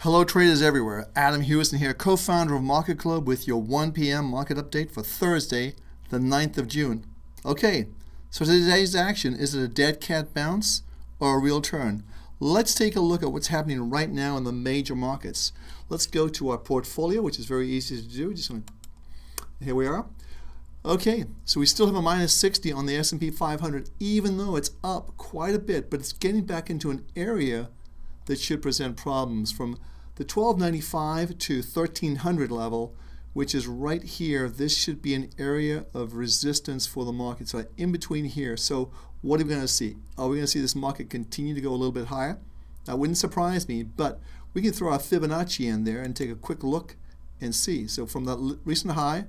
Hello traders everywhere, Adam Hewison here, co-founder of MarketClub with your 1 p.m. market update for Thursday, the 9th of June. Okay, so today's action, is it a dead cat bounce or a real turn? Let's take a look at what's happening right now in the major markets. Let's go to our portfolio, which is very easy to do. Here we are. Okay, so we still have a minus 60 on the S&P 500, even though it's up quite a bit, but it's getting back into an area that should present problems from the 1295 to 1300 level, which is right here. This should be an area of resistance for the market, so in between here. So what are we going to see? Are we going to see this market continue to go a little bit higher? That wouldn't surprise me, but we can throw our Fibonacci in there and take a quick look and see. So from the recent high,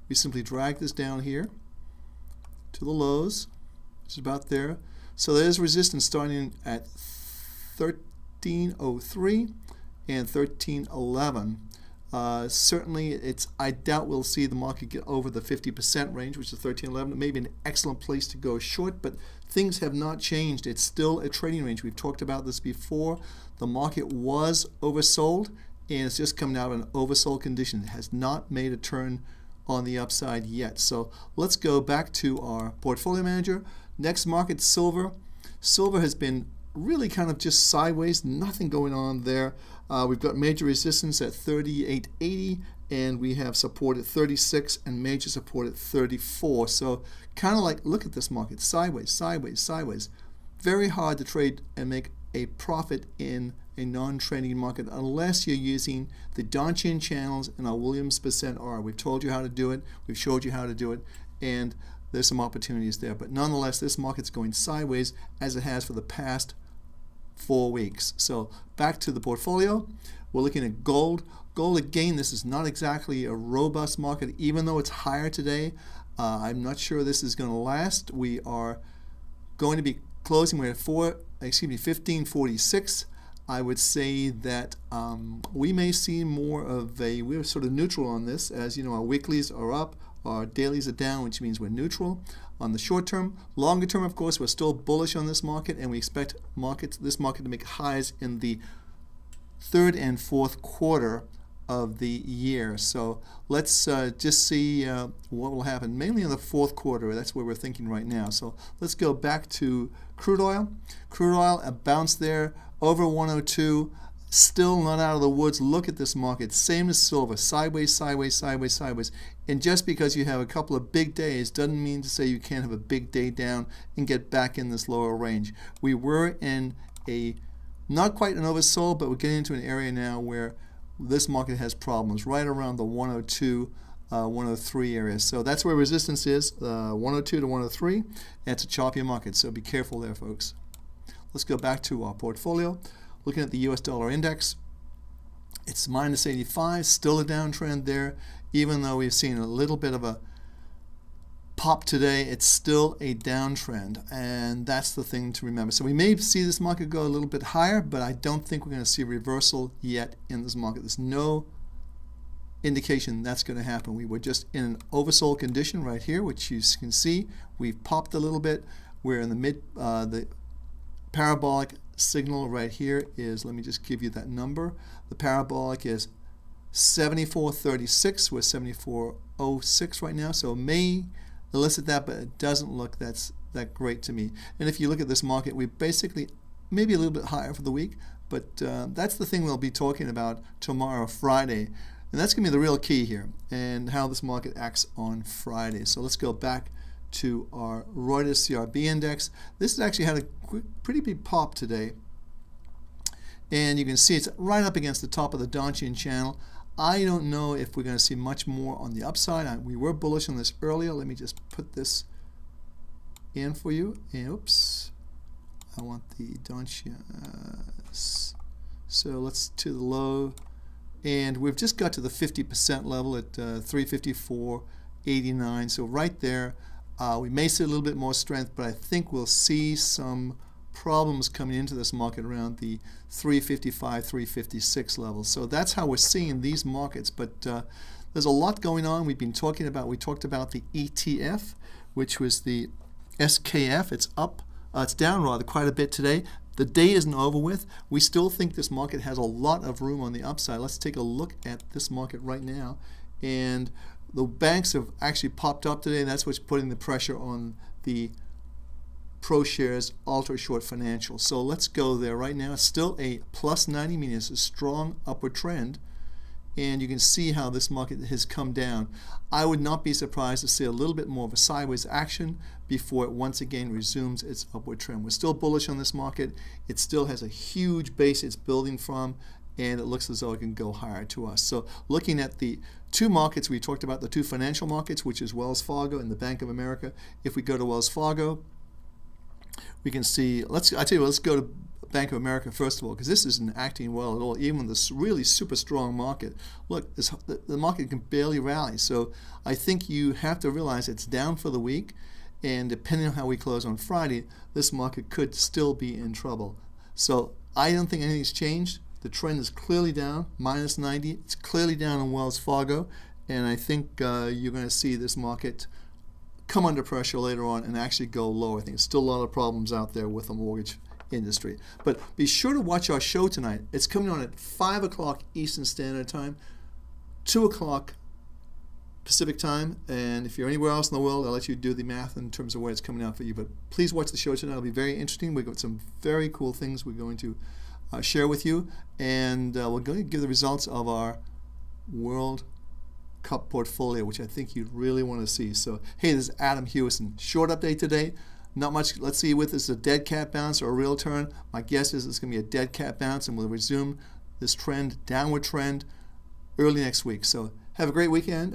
we simply drag this down here to the lows, which is about there. So there's resistance starting at 1303 and 1311. Certainly, I doubt we'll see the market get over the 50% range, which is 1311. It may be an excellent place to go short, but things have not changed. It's still a trading range. We've talked about this before. The market was oversold, and it's just coming out of an oversold condition. It has not made a turn on the upside yet. So let's go back to our portfolio manager. Next market, silver. Silver has been really kind of just sideways, nothing going on there. We've got major resistance at 38.80, and we have support at 36 and major support at 34. So kind of like, look at this market, sideways, sideways, sideways. Very hard to trade and make a profit in a non-trading market unless you're using the Donchian channels and our Williams %R. We've told you how to do it, we've showed you how to do it, and there's some opportunities there. But nonetheless, this market's going sideways as it has for the past 4 weeks. So back to the portfolio, we're looking at gold. Gold again, this is not exactly a robust market, even though it's higher today. I'm not sure this is going to last. We are going to be closing, we're at 1546. I would say that we may see more of we're sort of neutral on this. As you know, our weeklies are up, our dailies are down, which means we're neutral on the short term. Longer term, of course, we're still bullish on this market, and we expect this market to make highs in the third and fourth quarter of the year. So let's just see what will happen, mainly in the fourth quarter. That's where we're thinking right now. So let's go back to crude oil. Crude oil, a bounce there over 102. Still not out of the woods. Look at this market. Same as silver. Sideways, sideways, sideways, sideways. And just because you have a couple of big days doesn't mean to say you can't have a big day down and get back in this lower range. We were in a, not quite an oversold, but we're getting into an area now where this market has problems right around the 102, 103 area. So that's where resistance is, 102 to 103. And it's a choppy market, so be careful there, folks. Let's go back to our portfolio. Looking at the US dollar index, it's minus 85, still a downtrend there. Even though we've seen a little bit of a pop today, it's still a downtrend, and that's the thing to remember. So we may see this market go a little bit higher, but I don't think we're going to see a reversal yet in this market. There's no indication that's going to happen. We were just in an oversold condition right here, which you can see. We've popped a little bit. We're in the parabolic signal right here is, let me just give you that number. The parabolic is 74.36. We're 74.06 right now, so it may elicit that, but it doesn't look that great to me. And if you look at this market, we basically maybe a little bit higher for the week, but that's the thing we'll be talking about tomorrow, Friday. And that's going to be the real key here, and how this market acts on Friday. So let's go back to our Reuters CRB Index. This has actually had a pretty big pop today, and you can see it's right up against the top of the Donchian channel. I don't know if we're going to see much more on the upside. We were bullish on this earlier. Let me just put this in for you. And, oops, I want the Donchian. So let's to the low, and we've just got to the 50% level at 354.89. So right there. We may see a little bit more strength, but I think we'll see some problems coming into this market around the 355, 356 levels. So that's how we're seeing these markets. But there's a lot going on. We talked about the ETF, which was the SKF. It's up. It's down rather quite a bit today. the day isn't over with. We still think this market has a lot of room on the upside. Let's take a look at this market right now. And the banks have actually popped up today. That's what's putting the pressure on the ProShares UltraShort Financials. So let's go there right now. It's still a plus 90, meaning it's a strong upward trend. And you can see how this market has come down. I would not be surprised to see a little bit more of a sideways action before it once again resumes its upward trend. We're still bullish on this market. It still has a huge base it's building from, and it looks as though it can go higher to us. So looking at the two markets we talked about, the two financial markets, which is Wells Fargo and the Bank of America. If we go to Wells Fargo, we can see, let's go to Bank of America first of all, because this isn't acting well at all, even with this really super strong market. Look, the market can barely rally. So I think you have to realize it's down for the week, and depending on how we close on Friday, this market could still be in trouble. So I don't think anything's changed. The trend is clearly down, minus 90. It's clearly down in Wells Fargo, and I think you're going to see this market come under pressure later on and actually go lower. I think there's still a lot of problems out there with the mortgage industry. But be sure to watch our show tonight. It's coming on at 5 o'clock Eastern Standard Time, 2 o'clock Pacific Time, and if you're anywhere else in the world, I'll let you do the math in terms of where it's coming out for you. But please watch the show tonight. It'll be very interesting. We've got some very cool things we're going to share with you, and we're going to give the results of our World Cup portfolio, which I think you'd really want to see. So, hey, this is Adam Hewison. Short update today. Not much. Let's see if this is a dead cat bounce or a real turn. My guess is it's going to be a dead cat bounce, and we'll resume this trend, downward trend, early next week. So have a great weekend.